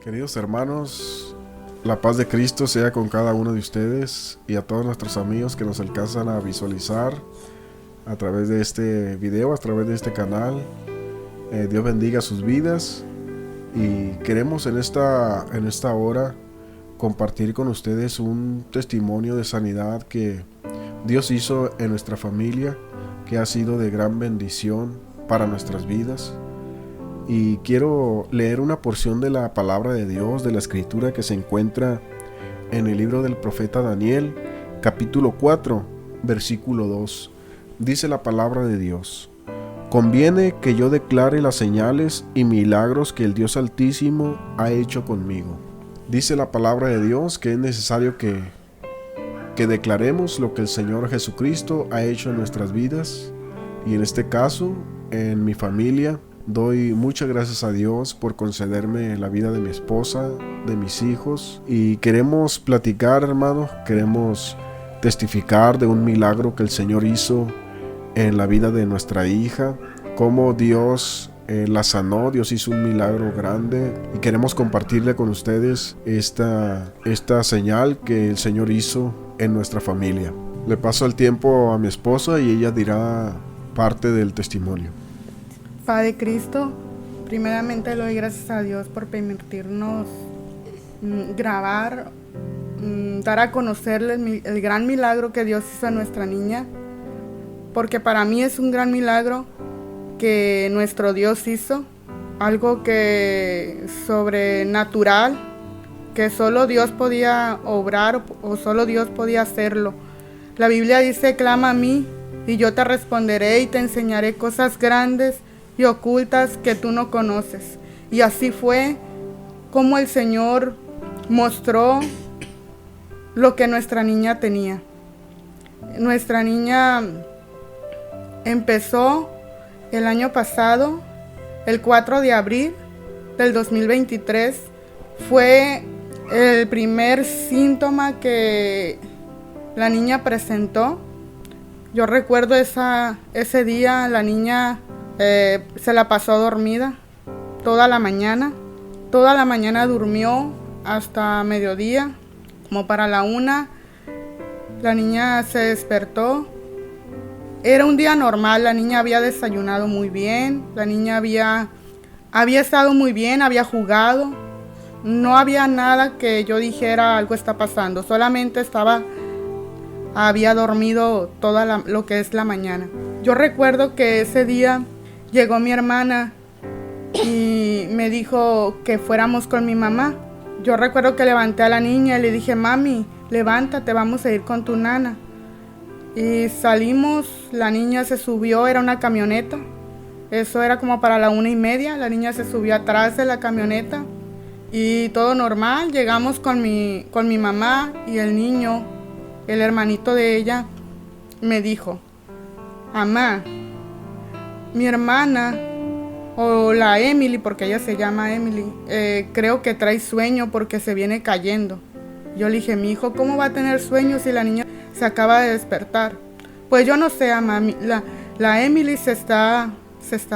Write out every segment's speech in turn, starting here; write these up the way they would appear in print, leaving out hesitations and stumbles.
Queridos hermanos, la paz de Cristo sea con cada uno de ustedes y a todos nuestros amigos que nos alcanzan a visualizar a través de este video, a través de este canal. Dios bendiga sus vidas y queremos en esta hora compartir con ustedes un testimonio de sanidad que Dios hizo en nuestra familia, que ha sido de gran bendición para nuestras vidas. Y quiero leer una porción de la palabra de Dios, de la escritura que se encuentra en el libro del profeta Daniel, capítulo 4, versículo 2. Dice la palabra de Dios: conviene que yo declare las señales y milagros que el Dios Altísimo ha hecho conmigo. Dice la palabra de Dios que es necesario que declaremos lo que el Señor Jesucristo ha hecho en nuestras vidas. Y en este caso, en mi familia, doy muchas gracias a Dios por concederme la vida de mi esposa, de mis hijos. Y queremos platicar, hermanos, queremos testificar de un milagro que el Señor hizo en la vida de nuestra hija, cómo Dios la sanó. Dios hizo un milagro grande y queremos compartirle con ustedes esta señal que el Señor hizo en nuestra familia. Le paso el tiempo a mi esposa y ella dirá parte del testimonio. Padre Cristo, primeramente le doy gracias a Dios por permitirnos grabar, dar a conocerle el gran milagro que Dios hizo a nuestra niña, porque para mí es un gran milagro que nuestro Dios hizo, algo que sobrenatural, que solo Dios podía obrar o solo Dios podía hacerlo. La Biblia dice: clama a mí y yo te responderé y te enseñaré cosas grandes y ocultas que tú no conoces. Y así fue como el Señor mostró lo que nuestra niña tenía. Nuestra niña empezó el año pasado, el 4 de abril del 2023, fue el primer síntoma que la niña presentó. Yo recuerdo ese día la niña se la pasó dormida toda la mañana durmió hasta mediodía, como para la 1, la niña se despertó. Era un día normal, la niña había desayunado muy bien, la niña había estado muy bien, había jugado, no había nada que yo dijera algo está pasando, solamente había dormido toda lo que es la mañana. Yo recuerdo que ese día llegó mi hermana y me dijo que fuéramos con mi mamá. Yo recuerdo que levanté a la niña y le dije: mami, levántate, vamos a ir con tu nana. Y salimos, la niña se subió, era una camioneta. Eso era como para la 1:30, la niña se subió atrás de la camioneta. Y todo normal, llegamos con mi mamá y el niño, el hermanito de ella, me dijo: mamá, mi hermana, o la Emily, porque ella se llama Emily, creo que trae sueño porque se viene cayendo. Yo le dije: mi hijo, ¿cómo va a tener sueño si la niña se acaba de despertar? Pues yo no sé, mami, la Emily se está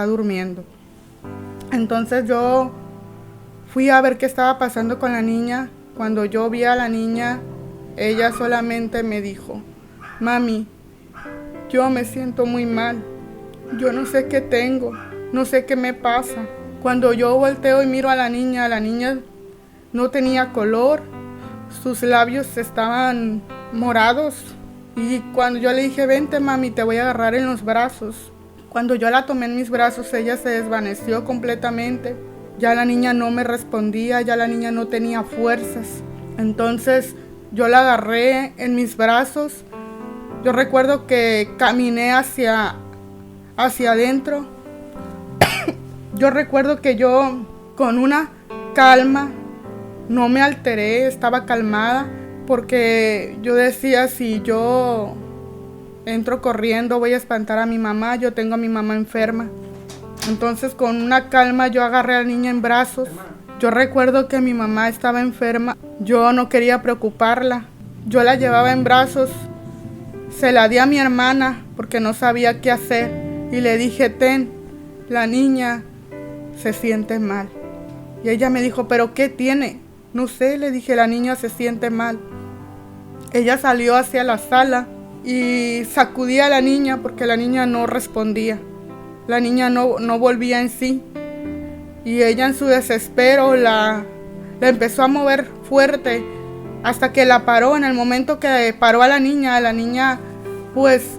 durmiendo. Entonces yo fui a ver qué estaba pasando con la niña. Cuando yo vi a la niña, ella solamente me dijo: mami, yo me siento muy mal, yo no sé qué tengo, no sé qué me pasa. Cuando yo volteo y miro a la niña no tenía color, sus labios estaban morados. Y cuando yo le dije: vente, mami, te voy a agarrar en los brazos. Cuando yo la tomé en mis brazos, ella se desvaneció completamente. Ya la niña no me respondía, ya la niña no tenía fuerzas. Entonces yo la agarré en mis brazos. Yo recuerdo que caminé hacia adentro. Yo recuerdo que yo, con una calma, no me alteré, estaba calmada, porque yo decía: si yo entro corriendo voy a espantar a mi mamá, yo tengo a mi mamá enferma. Entonces con una calma yo agarré a la niña en brazos. Yo recuerdo que mi mamá estaba enferma, yo no quería preocuparla, yo la llevaba en brazos, se la di a mi hermana porque no sabía qué hacer y le dije: ten, la niña se siente mal. Y ella me dijo, ¿pero qué tiene? No sé, le dije, la niña se siente mal. Ella salió hacia la sala y sacudía a la niña porque la niña no respondía. La niña no volvía en sí. Y ella en su desespero la empezó a mover fuerte hasta que la paró. En el momento que paró a la niña pues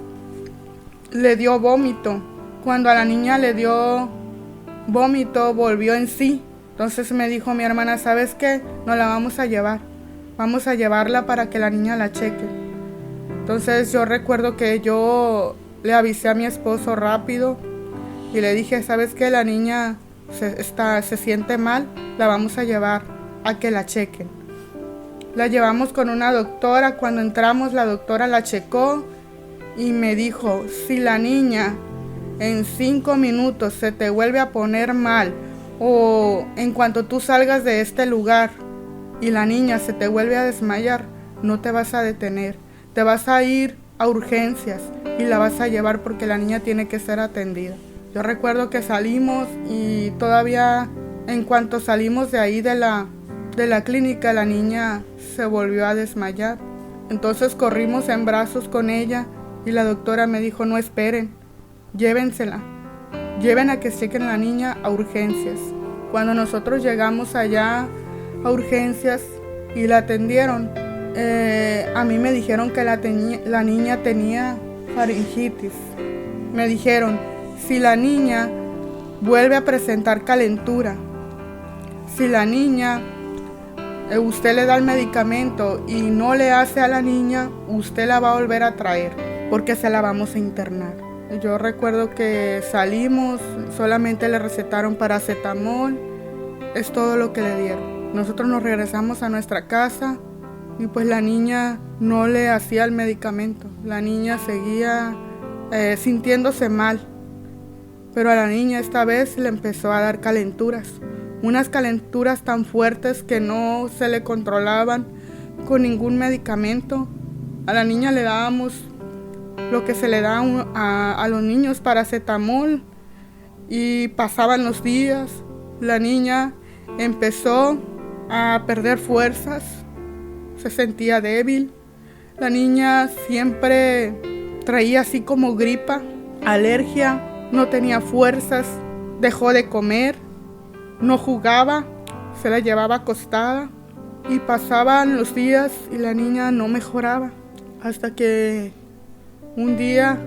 le dio vómito. Cuando a la niña le dio vómito, volvió en sí. Entonces me dijo mi hermana, ¿sabes qué? Nos la vamos a llevar. Vamos a llevarla para que la niña la cheque. Entonces yo recuerdo que yo le avisé a mi esposo rápido y le dije, ¿sabes qué? La niña se siente mal, la vamos a llevar a que la chequen. La llevamos con una doctora. Cuando entramos, la doctora la checó y me dijo, si la niña en 5 minutos se te vuelve a poner mal, o en cuanto tú salgas de este lugar y la niña se te vuelve a desmayar, no te vas a detener, te vas a ir a urgencias y la vas a llevar porque la niña tiene que ser atendida. Yo recuerdo que salimos y todavía en cuanto salimos de ahí de la clínica, la niña se volvió a desmayar. Entonces corrimos en brazos con ella y la doctora me dijo, no esperen, llévensela. Lleven a que chequen a la niña a urgencias. Cuando nosotros llegamos allá a urgencias y la atendieron, a mí me dijeron que la niña tenía faringitis. Me dijeron, si la niña vuelve a presentar calentura, si la niña, usted le da el medicamento y no le hace a la niña, usted la va a volver a traer porque se la vamos a internar. Yo recuerdo que salimos, solamente le recetaron paracetamol, es todo lo que le dieron. Nosotros nos regresamos a nuestra casa y pues la niña no le hacía el medicamento. La niña seguía sintiéndose mal, pero a la niña esta vez le empezó a dar calenturas. Unas calenturas tan fuertes que no se le controlaban con ningún medicamento. A la niña le dábamos lo que se le da a los niños, paracetamol, y pasaban los días. La niña empezó a perder fuerzas, se sentía débil. La niña siempre traía así como gripa, alergia, no tenía fuerzas, dejó de comer, no jugaba, se la llevaba acostada y pasaban los días y la niña no mejoraba hasta que un día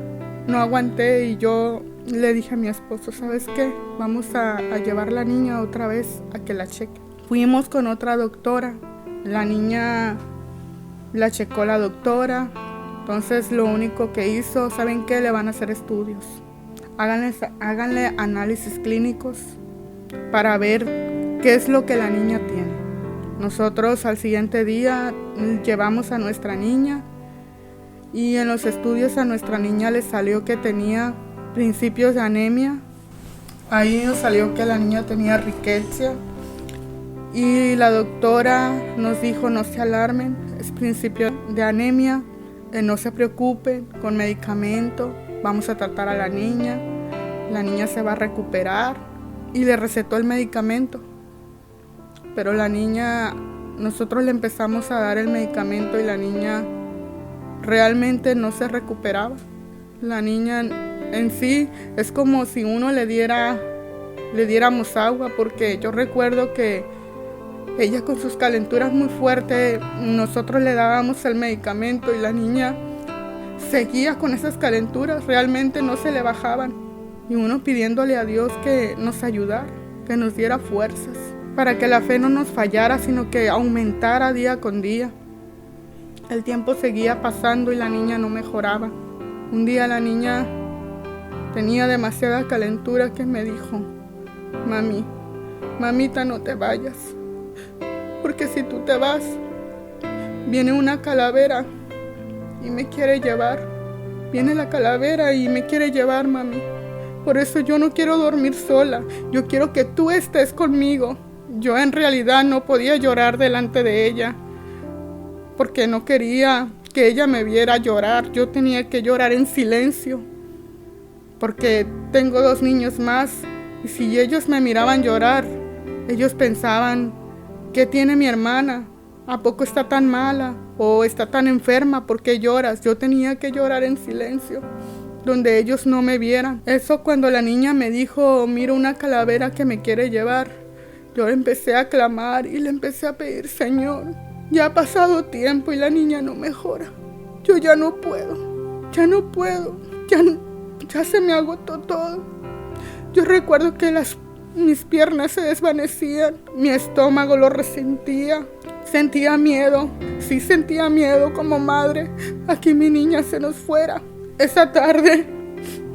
no aguanté y yo le dije a mi esposo, ¿sabes qué? Vamos a llevar a la niña otra vez a que la cheque. Fuimos con otra doctora, la niña la checó la doctora, entonces lo único que hizo, ¿saben qué? Le van a hacer estudios. Háganle análisis clínicos para ver qué es lo que la niña tiene. Nosotros al siguiente día llevamos a nuestra niña y en los estudios a nuestra niña le salió que tenía principios de anemia. Ahí nos salió que la niña tenía riqueza y la doctora nos dijo, no se alarmen, es principio de anemia, no se preocupen, con medicamento vamos a tratar a la niña se va a recuperar, y le recetó el medicamento. Pero la niña, nosotros le empezamos a dar el medicamento y la niña realmente no se recuperaba. La niña en sí es como si uno le diéramos agua, porque yo recuerdo que ella con sus calenturas muy fuertes, nosotros le dábamos el medicamento y la niña seguía con esas calenturas, realmente no se le bajaban. Y uno pidiéndole a Dios que nos ayudara, que nos diera fuerzas, para que la fe no nos fallara, sino que aumentara día con día. El tiempo seguía pasando y la niña no mejoraba. Un día la niña tenía demasiada calentura que me dijo, mamita, no te vayas, porque si tú te vas, viene una calavera y me quiere llevar. Viene la calavera y me quiere llevar, mami. Por eso yo no quiero dormir sola, yo quiero que tú estés conmigo. Yo en realidad no podía llorar delante de ella, porque no quería que ella me viera llorar. Yo tenía que llorar en silencio, porque tengo 2 niños más, y si ellos me miraban llorar, Ellos pensaban, ¿qué tiene mi hermana? ¿A poco está tan mala? ¿O está tan enferma? ¿Por qué lloras? Yo tenía que llorar en silencio, donde ellos no me vieran. Eso cuando la niña me dijo, miro una calavera que me quiere llevar. Yo empecé a clamar y le empecé a pedir, Señor, ya ha pasado tiempo y la niña no mejora. Yo ya no puedo, ya se me agotó todo. Yo recuerdo que mis piernas se desvanecían, mi estómago lo resentía, sentía miedo, sí sentía miedo como madre a que mi niña se nos fuera. Esa tarde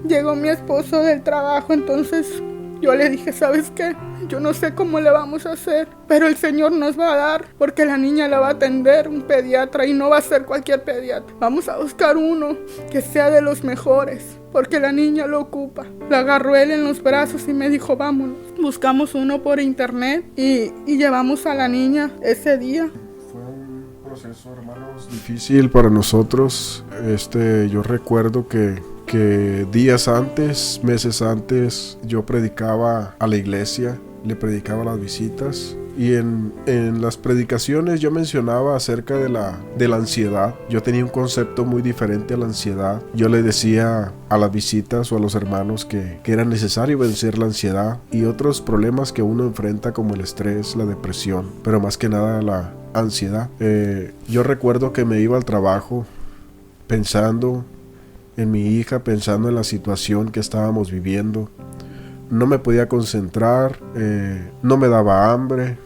llegó mi esposo del trabajo, entonces yo le dije, ¿sabes qué? Yo no sé cómo le vamos a hacer, pero el Señor nos va a dar, porque la niña la va a atender un pediatra y no va a ser cualquier pediatra. Vamos a buscar uno que sea de los mejores, porque la niña lo ocupa. La agarró él en los brazos y me dijo, vámonos. Buscamos uno por internet y llevamos a la niña ese día. Fue un proceso, hermanos, difícil para nosotros. Yo recuerdo que días antes, meses antes, yo predicaba a la iglesia, le predicaba a las visitas, y en las predicaciones yo mencionaba acerca de la ansiedad. Yo tenía un concepto muy diferente a la ansiedad. Yo le decía a las visitas o a los hermanos que era necesario vencer la ansiedad y otros problemas que uno enfrenta, como el estrés, la depresión, pero más que nada la ansiedad. Yo recuerdo que me iba al trabajo pensando en mi hija, pensando en la situación que estábamos viviendo. No me podía concentrar, no me daba hambre,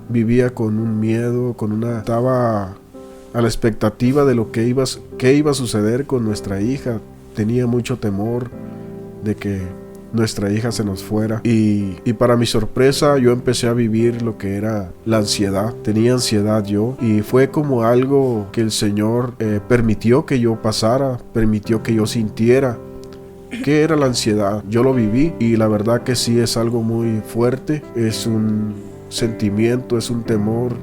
vivía con un miedo, estaba a la expectativa de lo que iba a suceder con nuestra hija. Tenía mucho temor de que nuestra hija se nos fuera, y para mi sorpresa yo empecé a vivir lo que era la ansiedad. Tenía ansiedad yo, y fue como algo que el Señor permitió que yo pasara, permitió que yo sintiera. ¿Qué era la ansiedad? Yo lo viví, y la verdad que sí es algo muy fuerte, es un sentimiento, es un temor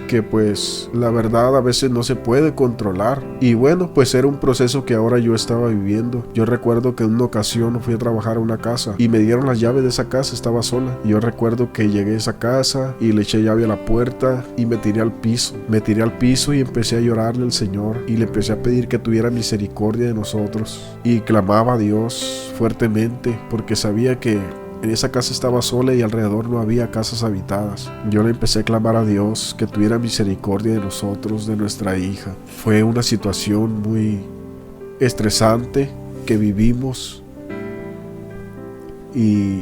que pues la verdad a veces no se puede controlar. Y bueno, pues era un proceso que ahora yo estaba viviendo. Yo recuerdo que en una ocasión fui a trabajar a una casa y me dieron las llaves de esa casa, estaba sola. Y yo recuerdo que llegué a esa casa y le eché llave a la puerta y me tiré al piso y empecé a llorarle al Señor y le empecé a pedir que tuviera misericordia de nosotros, y clamaba a Dios fuertemente porque sabía que en esa casa estaba sola y alrededor no había casas habitadas. Yo le empecé a clamar a Dios que tuviera misericordia de nosotros, de nuestra hija. Fue una situación muy estresante que vivimos, y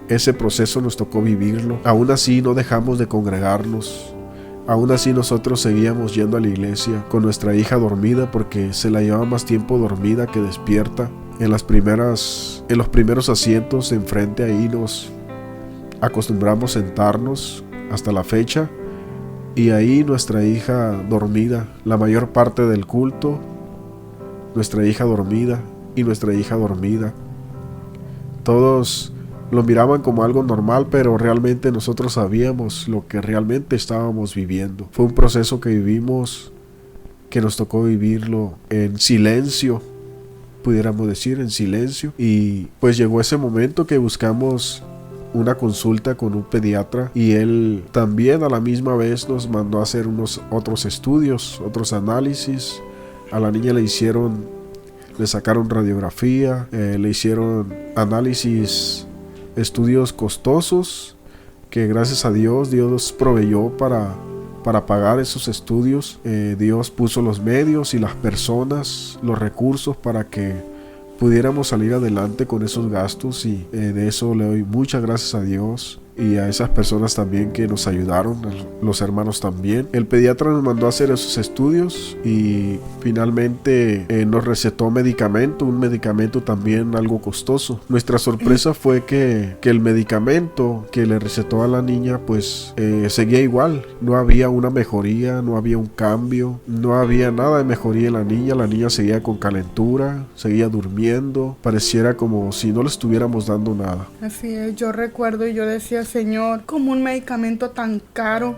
ese proceso nos tocó vivirlo. Aún así no dejamos de congregarnos. Aún así nosotros seguíamos yendo a la iglesia con nuestra hija dormida, porque se la llevaba más tiempo dormida que despierta. En los primeros asientos de enfrente, ahí nos acostumbramos sentarnos hasta la fecha, y ahí nuestra hija dormida, la mayor parte del culto, nuestra hija dormida y nuestra hija dormida. Todos lo miraban como algo normal, pero realmente nosotros sabíamos lo que realmente estábamos viviendo. Fue un proceso que vivimos, que nos tocó vivirlo en silencio, pudiéramos decir, en silencio. Y pues llegó ese momento que buscamos una consulta con un pediatra, y él también a la misma vez nos mandó a hacer otros estudios, otros análisis. A la niña le sacaron radiografía, le hicieron análisis, estudios costosos que gracias a Dios proveyó para pagar esos estudios. Dios puso los medios y las personas, los recursos para que pudiéramos salir adelante con esos gastos, y de eso le doy muchas gracias a Dios y a esas personas también que nos ayudaron, los hermanos también. El pediatra nos mandó a hacer esos estudios y finalmente nos recetó un medicamento también algo costoso. Nuestra sorpresa fue que el medicamento que le recetó a la niña pues seguía igual. No había una mejoría, no había un cambio, no había nada de mejoría en la niña. La niña seguía con calentura, seguía durmiendo, pareciera como si no le estuviéramos dando nada. Así es, yo recuerdo y yo decía, Señor, como un medicamento tan caro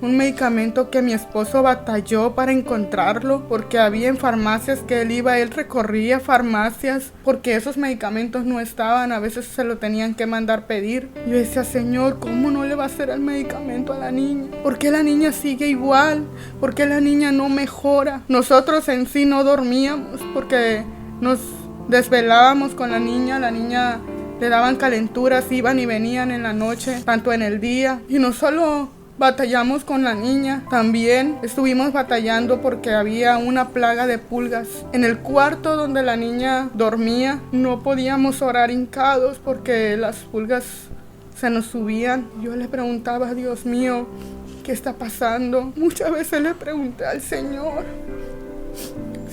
un medicamento que mi esposo batalló para encontrarlo, porque había en farmacias que él recorría farmacias porque esos medicamentos no estaban, a veces se lo tenían que mandar pedir. Yo decía, Señor, ¿cómo no le va a hacer el medicamento a la niña? ¿Por qué la niña sigue igual? ¿Por qué la niña no mejora? Nosotros en sí no dormíamos porque nos desvelábamos con la niña le daban calenturas, iban y venían en la noche, tanto en el día. Y no solo batallamos con la niña, también estuvimos batallando porque había una plaga de pulgas. En el cuarto donde la niña dormía, no podíamos orar hincados porque las pulgas se nos subían. Yo le preguntaba, Dios mío, ¿qué está pasando? Muchas veces le pregunté al Señor,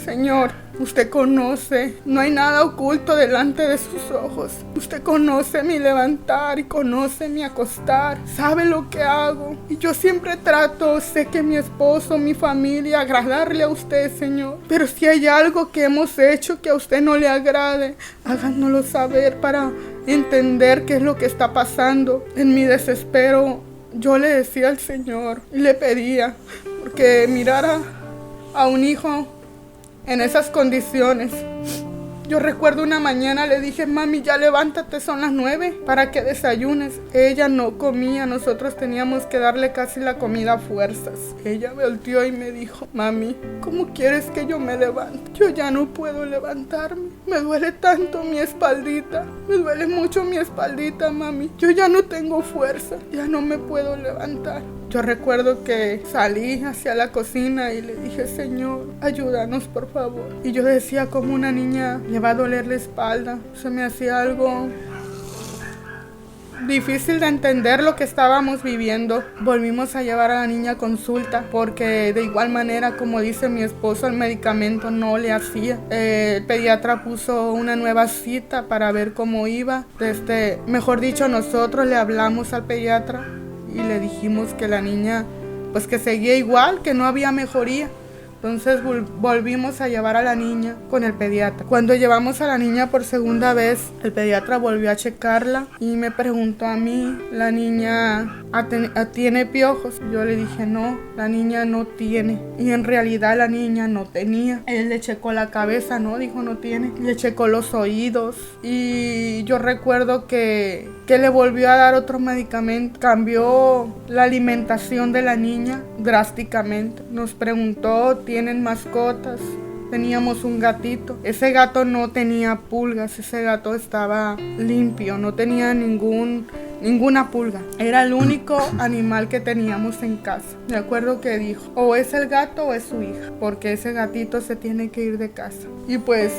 Señor, usted conoce, no hay nada oculto delante de sus ojos. Usted conoce mi levantar y conoce mi acostar, sabe lo que hago. Y yo siempre trato, sé que mi esposo, mi familia, agradarle a usted, Señor. Pero si hay algo que hemos hecho que a usted no le agrade, háganoslo saber para entender qué es lo que está pasando. En mi desespero, yo le decía al Señor y le pedía, porque mirara a un hijo en esas condiciones. Yo recuerdo una mañana le dije, mami, ya levántate, son las 9 para que desayunes. Ella no comía, nosotros teníamos que darle casi la comida a fuerzas. Ella volteó y me dijo, mami, ¿cómo quieres que yo me levante? Yo ya no puedo levantarme, me duele tanto mi espaldita, me duele mucho mi espaldita, mami. Yo ya no tengo fuerza, ya no me puedo levantar. Yo recuerdo que salí hacia la cocina y le dije, Señor, ayúdanos por favor. Y yo decía, como una niña le va a doler la espalda. Se me hacía algo difícil de entender lo que estábamos viviendo. Volvimos a llevar a la niña a consulta porque de igual manera, como dice mi esposo, el medicamento no le hacía. El pediatra puso una nueva cita para ver cómo iba. Mejor dicho, nosotros le hablamos al pediatra y le dijimos que la niña, pues que seguía igual, que no había mejoría. Entonces volvimos a llevar a la niña con el pediatra. Cuando llevamos a la niña por segunda vez, el pediatra volvió a checarla y me preguntó a mí, ¿la niña tiene piojos? Yo le dije, no, la niña no tiene. Y en realidad la niña no tenía. Él le checó la cabeza, no, dijo no tiene. Le checó los oídos y yo recuerdo que le volvió a dar otro medicamento. Cambió la alimentación de la niña drásticamente. Nos preguntó, ¿tienen mascotas? Teníamos un gatito. Ese gato no tenía pulgas, ese gato estaba limpio, no tenía ninguna pulga. Era el único animal que teníamos en casa. Me acuerdo que dijo, o es el gato o es su hija, porque ese gatito se tiene que ir de casa. Y pues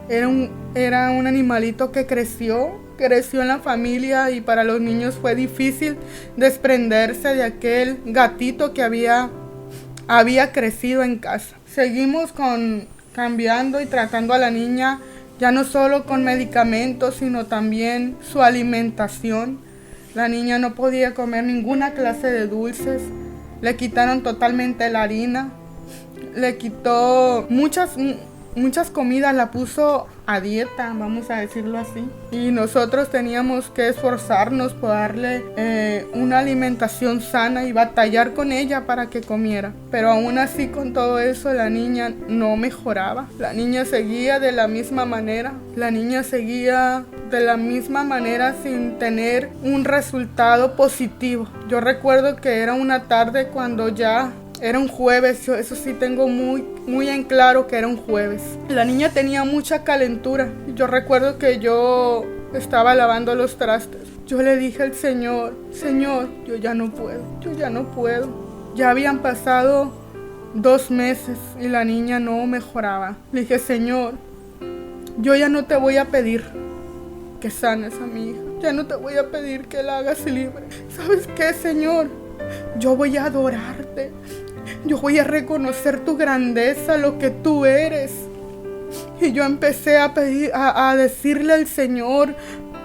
era un animalito que creció en la familia y para los niños fue difícil desprenderse de aquel gatito que había crecido en casa. Seguimos cambiando y tratando a la niña ya no solo con medicamentos, sino también su alimentación. La niña no podía comer ninguna clase de dulces, le quitaron totalmente la harina, le quitó muchas comidas, la puso a dieta, vamos a decirlo así. Y nosotros teníamos que esforzarnos por darle una alimentación sana y batallar con ella para que comiera. Pero aún así, con todo eso, la niña no mejoraba. La niña seguía de la misma manera. La niña seguía de la misma manera sin tener un resultado positivo. Yo recuerdo que era una tarde cuando ya era un jueves, eso sí tengo muy en claro que era un jueves. La niña tenía mucha calentura. Yo recuerdo que yo estaba lavando los trastes. Yo le dije al Señor, yo ya no puedo. Ya habían pasado 2 meses y la niña no mejoraba. Le dije, Señor, yo ya no te voy a pedir que sanes a mi hija. Ya no te voy a pedir que la hagas libre. ¿Sabes qué, Señor? Yo voy a adorarte. Yo voy a reconocer tu grandeza, lo que tú eres. Y yo empecé a decirle al Señor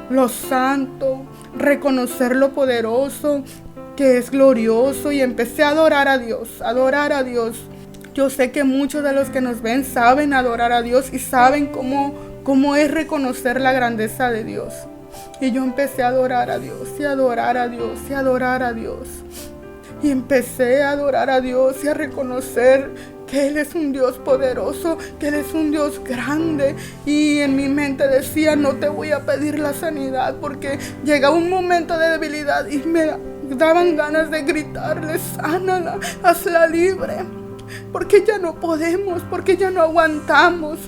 lo santo, reconocer lo poderoso, que es glorioso. Y empecé a adorar a Dios. Yo sé que muchos de los que nos ven saben adorar a Dios y saben cómo es reconocer la grandeza de Dios. Y yo empecé a adorar a Dios, y adorar a Dios, y adorar a Dios. y empecé a adorar a Dios y a reconocer que Él es un Dios poderoso, que Él es un Dios grande. Y en mi mente decía, no te voy a pedir la sanidad, porque llegaba un momento de debilidad y me daban ganas de gritarle, sánala, hazla libre, porque ya no podemos, porque ya no aguantamos.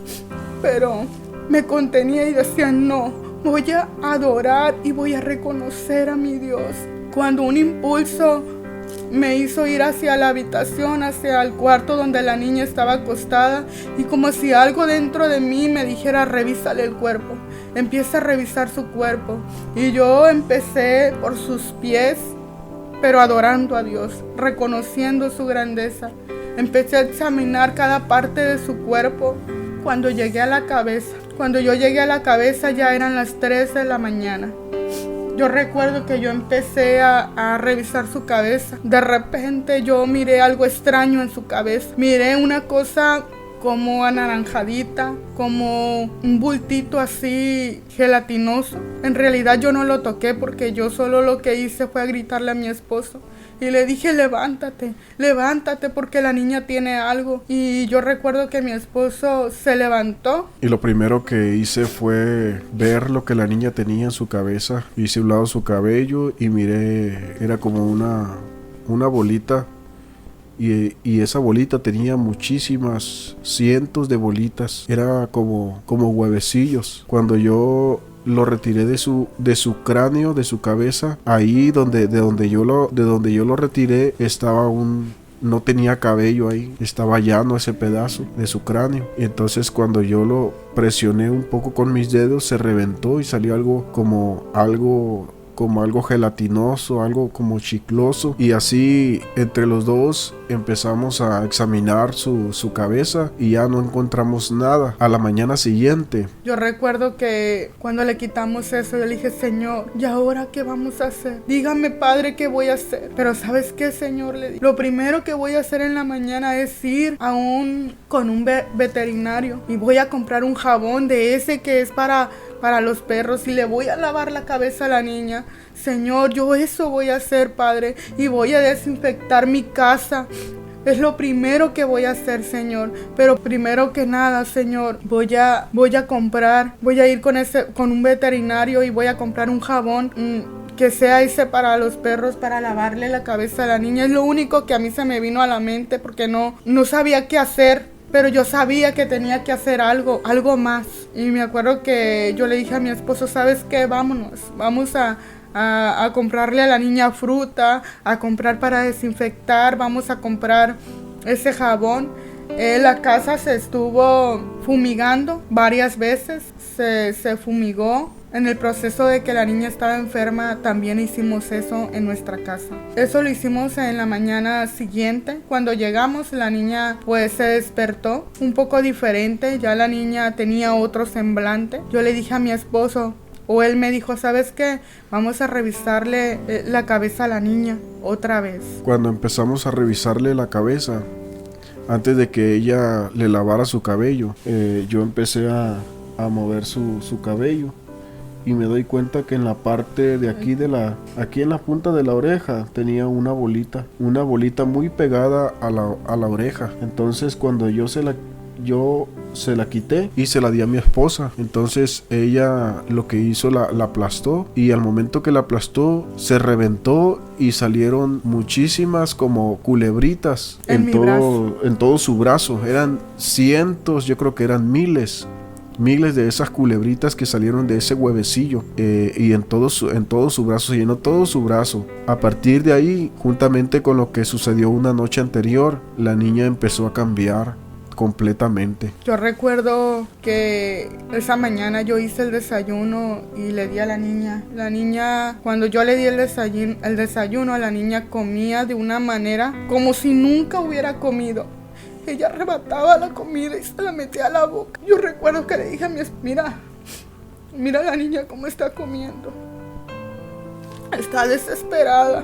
Pero me contenía y decía, no, voy a adorar y voy a reconocer a mi Dios. Cuando un impulso me hizo ir hacia la habitación, hacia el cuarto donde la niña estaba acostada, y como si algo dentro de mí me dijera, revísale el cuerpo, empieza a revisar su cuerpo. Y yo empecé por sus pies, pero adorando a Dios, reconociendo su grandeza. Empecé a examinar cada parte de su cuerpo. Cuando llegué a la cabeza, cuando yo llegué a la cabeza ya eran las 3 de la mañana. Yo recuerdo que yo empecé a revisar su cabeza. De repente yo miré algo extraño en su cabeza. Miré una cosa como anaranjadita, como un bultito así gelatinoso. En realidad yo no lo toqué, porque yo solo lo que hice fue gritarle a mi esposo. Y le dije, levántate, levántate, porque la niña tiene algo. Y yo recuerdo que mi esposo se levantó. Y lo primero que hice fue ver lo que la niña tenía en su cabeza. Hice a un lado su cabello y miré, era como una bolita. Y esa bolita tenía muchísimas, cientos de bolitas. Era como huevecillos. Cuando yo lo retiré de su cráneo, de su cabeza, ahí de donde yo lo retiré, no tenía cabello ahí, estaba llano ese pedazo de su cráneo. Y entonces cuando yo lo presioné un poco con mis dedos, se reventó y salió algo gelatinoso, algo como chicloso. Y así entre los dos empezamos a examinar su cabeza y ya no encontramos nada. A la mañana siguiente, yo recuerdo que cuando le quitamos eso, yo le dije, Señor, ¿y ahora qué vamos a hacer? Dígame, Padre, ¿qué voy a hacer? Pero ¿sabes qué, Señor? Le dije, lo primero que voy a hacer en la mañana es ir con un veterinario, y voy a comprar un jabón de ese que es para los perros, y le voy a lavar la cabeza a la niña. Señor, yo eso voy a hacer, Padre, y voy a desinfectar mi casa. Es lo primero que voy a hacer, Señor. Pero primero que nada, Señor, voy a ir con un veterinario, y voy a comprar un jabón que sea ese para los perros, para lavarle la cabeza a la niña. Es lo único que a mí se me vino a la mente, porque no sabía qué hacer. Pero yo sabía que tenía que hacer algo más. Y me acuerdo que yo le dije a mi esposo, ¿sabes qué? Vámonos, vamos a comprarle a la niña fruta, a comprar para desinfectar, vamos a comprar ese jabón. La casa se estuvo fumigando varias veces, se fumigó. En el proceso de que la niña estaba enferma, también hicimos eso en nuestra casa. Eso lo hicimos en la mañana siguiente. Cuando llegamos, la niña pues se despertó un poco diferente. Ya la niña tenía otro semblante. Yo le dije a mi esposo, o él me dijo, ¿sabes qué? Vamos a revisarle la cabeza a la niña otra vez. Cuando empezamos a revisarle la cabeza, antes de que ella le lavara su cabello, yo empecé a mover su cabello. Y me doy cuenta que en la parte de aquí aquí en la punta de la oreja tenía una bolita muy pegada a la oreja. Entonces cuando yo se la quité y se la di a mi esposa. Entonces ella lo que hizo, la aplastó, y al momento que la aplastó se reventó y salieron muchísimas como culebritas en todo su brazo. Eran cientos, yo creo que eran miles de esas culebritas que salieron de ese huevecillo, y en todo su brazo, se llenó todo su brazo. A partir de ahí, juntamente con lo que sucedió una noche anterior, la niña empezó a cambiar completamente. Yo recuerdo que esa mañana yo hice el desayuno y le di a la niña. La niña, cuando yo le di el desayuno, la niña comía de una manera como si nunca hubiera comido. Ella arrebataba la comida y se la metía a la boca. Yo recuerdo que le dije a mi esposa, mira la niña cómo está comiendo. Está desesperada.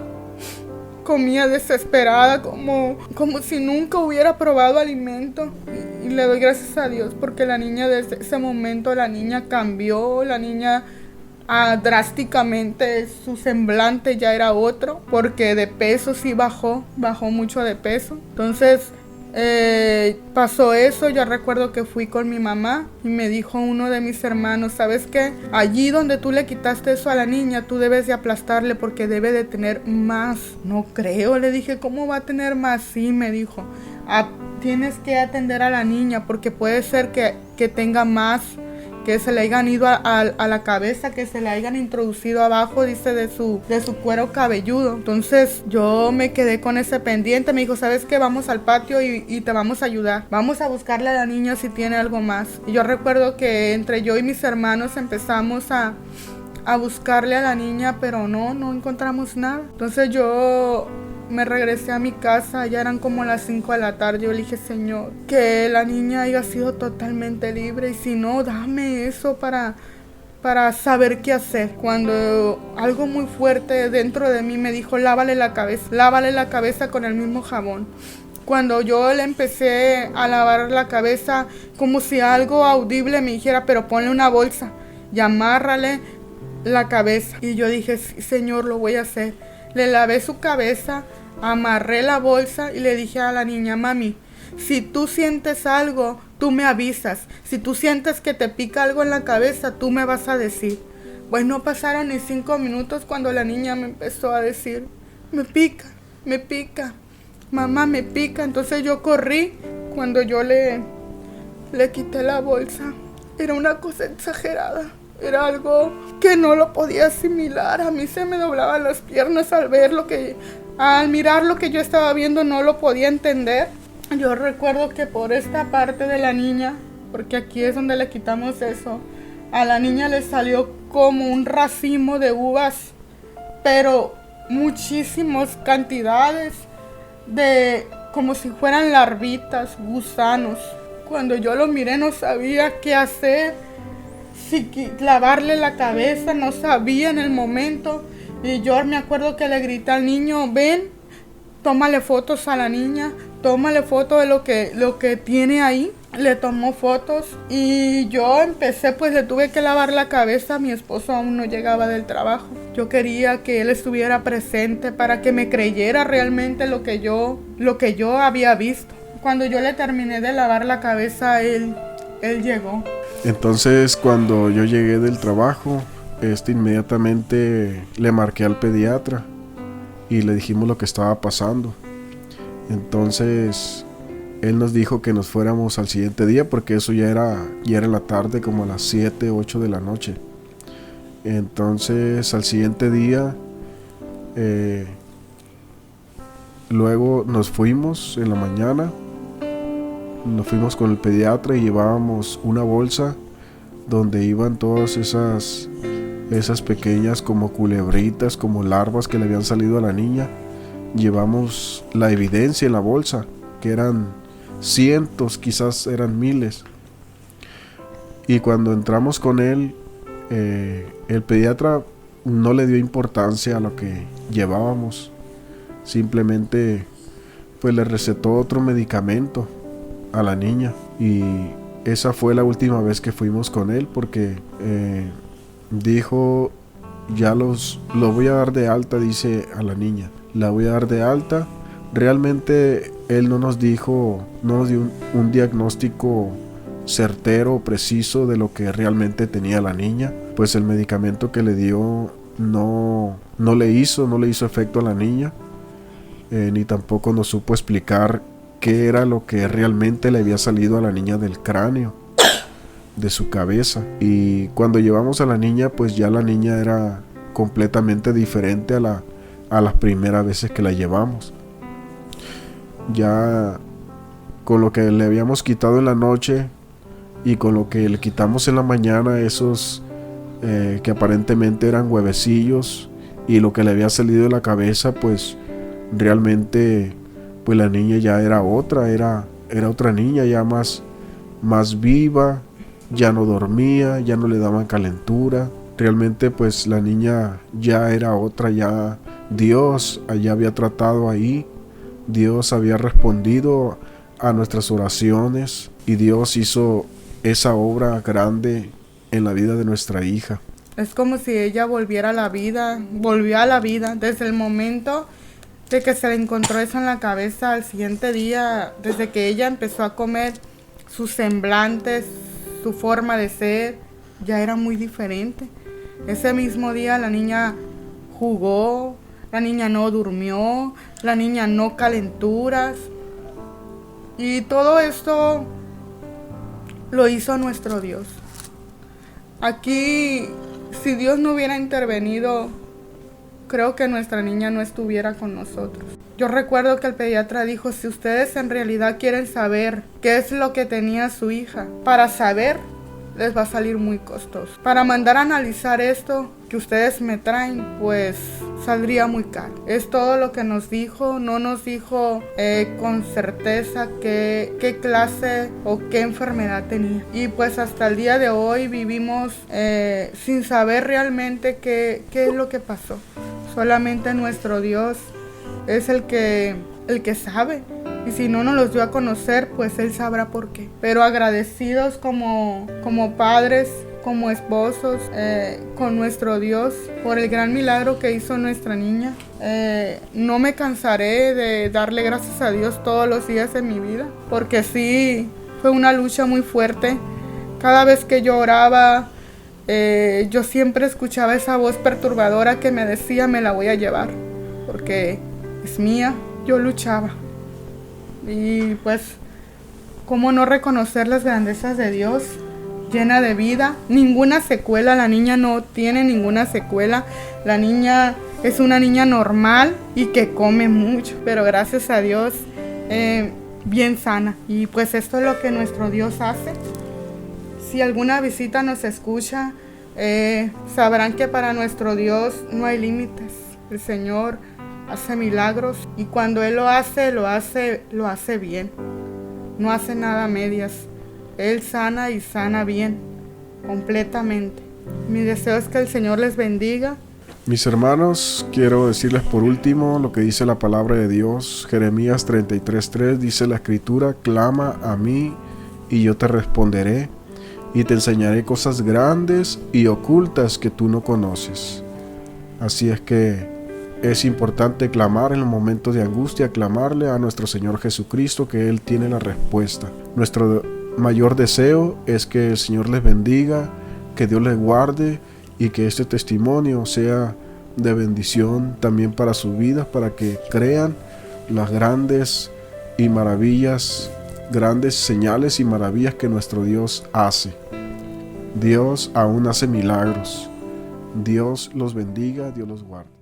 Comía desesperada, como si nunca hubiera probado alimento. Y le doy gracias a Dios, porque la niña, desde ese momento, la niña cambió. La niña drásticamente, su semblante ya era otro, porque de peso sí bajó mucho de peso. Entonces pasó eso. Yo recuerdo que fui con mi mamá y me dijo uno de mis hermanos: ¿sabes qué? Allí donde tú le quitaste eso a la niña, tú debes de aplastarle porque debe de tener más. No creo, le dije, ¿cómo va a tener más? Sí, me dijo, tienes que atender a la niña porque puede ser que tenga más, que se le hayan ido a la cabeza, que se le hayan introducido abajo, dice, de su cuero cabelludo. Entonces yo me quedé con ese pendiente. Me dijo: ¿sabes qué? Vamos al patio y te vamos a ayudar. Vamos a buscarle a la niña si tiene algo más. Y yo recuerdo que entre yo y mis hermanos empezamos a buscarle a la niña, pero no encontramos nada. Entonces yo me regresé a mi casa, ya eran como las 5 de la tarde. Yo le dije: Señor, que la niña haya sido totalmente libre, y si no, dame eso para saber qué hacer. Cuando algo muy fuerte dentro de mí me dijo: lávale la cabeza con el mismo jabón. Cuando yo le empecé a lavar la cabeza, como si algo audible me dijera: pero ponle una bolsa y amárrale la cabeza. Y yo dije: sí, Señor, lo voy a hacer. Le lavé su cabeza, amarré la bolsa y le dije a la niña: mami, si tú sientes algo, tú me avisas. Si tú sientes que te pica algo en la cabeza, tú me vas a decir. Pues no pasaron ni 5 minutos cuando la niña me empezó a decir: me pica, mamá, me pica. Entonces yo corrí. Cuando yo le quité la bolsa, era una cosa exagerada. Era algo que no lo podía asimilar. A mí se me doblaban las piernas al mirar lo que yo estaba viendo. No lo podía entender. Yo recuerdo que por esta parte de la niña, porque aquí es donde le quitamos eso, a la niña le salió como un racimo de uvas, pero muchísimas cantidades, como si fueran larvitas, gusanos. Cuando yo lo miré no sabía qué hacer. Si lavarle la cabeza, no sabía en el momento. Y yo me acuerdo que le grité al niño: ven, tómale fotos a la niña, tómale foto de lo que tiene ahí. Le tomó fotos y yo empecé, pues le tuve que lavar la cabeza. Mi esposo aún no llegaba del trabajo. Yo quería que él estuviera presente para que me creyera realmente lo que yo había visto. Cuando yo le terminé de lavar la cabeza, él llegó. Entonces, cuando yo llegué del trabajo, inmediatamente le marqué al pediatra y le dijimos lo que estaba pasando. Entonces él nos dijo que nos fuéramos al siguiente día, porque eso ya era en la tarde, como a las 7, 8 de la noche. Entonces al siguiente día luego nos fuimos en la mañana. Nos fuimos con el pediatra y llevábamos una bolsa donde iban todas esas pequeñas como culebritas, como larvas que le habían salido a la niña. Llevamos la evidencia en la bolsa, que eran cientos, quizás eran miles. Y cuando entramos con él, el pediatra no le dio importancia a lo que llevábamos. Simplemente pues le recetó otro medicamento a la niña, y esa fue la última vez que fuimos con él, porque dijo: ya lo voy a dar de alta, dice a la niña, la voy a dar de alta. Realmente él no nos dio un diagnóstico certero, preciso de lo que realmente tenía la niña, pues el medicamento que le dio no le hizo efecto a la niña, ni tampoco nos supo explicar qué era lo que realmente le había salido a la niña del cráneo, de su cabeza. Y cuando llevamos a la niña, pues ya la niña era completamente diferente a las primeras veces que la llevamos. Ya con lo que le habíamos quitado en la noche y con lo que le quitamos en la mañana, esos que aparentemente eran huevecillos, y lo que le había salido de la cabeza, pues realmente pues la niña ya era otra niña, ya más viva, ya no dormía, ya no le daban calentura. Realmente pues la niña ya era otra, ya Dios ya había tratado ahí, Dios había respondido a nuestras oraciones, y Dios hizo esa obra grande en la vida de nuestra hija. Es como si ella volvió a la vida desde el momento de que se le encontró eso en la cabeza. Al siguiente día, desde que ella empezó a comer, sus semblantes, su forma de ser, ya era muy diferente. Ese mismo día la niña jugó, la niña no durmió, la niña no calenturas. Y todo esto lo hizo nuestro Dios. Aquí, si Dios no hubiera intervenido, creo que nuestra niña no estuviera con nosotros. Yo recuerdo que el pediatra dijo, si ustedes en realidad quieren saber qué es lo que tenía su hija, para saber les va a salir muy costoso. Para mandar a analizar esto que ustedes me traen, pues saldría muy caro. Es todo lo que nos dijo. No nos dijo con certeza qué clase o qué enfermedad tenía. Y pues hasta el día de hoy vivimos sin saber realmente qué es lo que pasó. Solamente nuestro Dios es el que sabe. Y si no nos los dio a conocer, pues Él sabrá por qué. Pero agradecidos como padres, como esposos, con nuestro Dios, por el gran milagro que hizo nuestra niña. No me cansaré de darle gracias a Dios todos los días de mi vida, porque sí, fue una lucha muy fuerte. Cada vez que yo oraba, yo siempre escuchaba esa voz perturbadora que me decía, me la voy a llevar, porque es mía. Yo luchaba. Y pues, ¿cómo no reconocer las grandezas de Dios? Llena de vida, ninguna secuela, la niña no tiene ninguna secuela. La niña es una niña normal y que come mucho, pero gracias a Dios, bien sana. Y pues esto es lo que nuestro Dios hace. Si alguna visita nos escucha, sabrán que para nuestro Dios no hay límites. El Señor hace milagros y cuando Él lo hace bien. No hace nada a medias. Él sana y sana bien, completamente. Mi deseo es que el Señor les bendiga. Mis hermanos, quiero decirles por último lo que dice la palabra de Dios. Jeremías 33:3 dice la Escritura, clama a mí y yo te responderé y te enseñaré cosas grandes y ocultas que tú no conoces. Así es que es importante clamar en los momentos de angustia, clamarle a nuestro Señor Jesucristo, que Él tiene la respuesta. Nuestro mayor deseo es que el Señor les bendiga, que Dios les guarde y que este testimonio sea de bendición también para sus vidas, para que crean las grandes y maravillas, grandes señales y maravillas que nuestro Dios hace. Dios aún hace milagros. Dios los bendiga, Dios los guarde.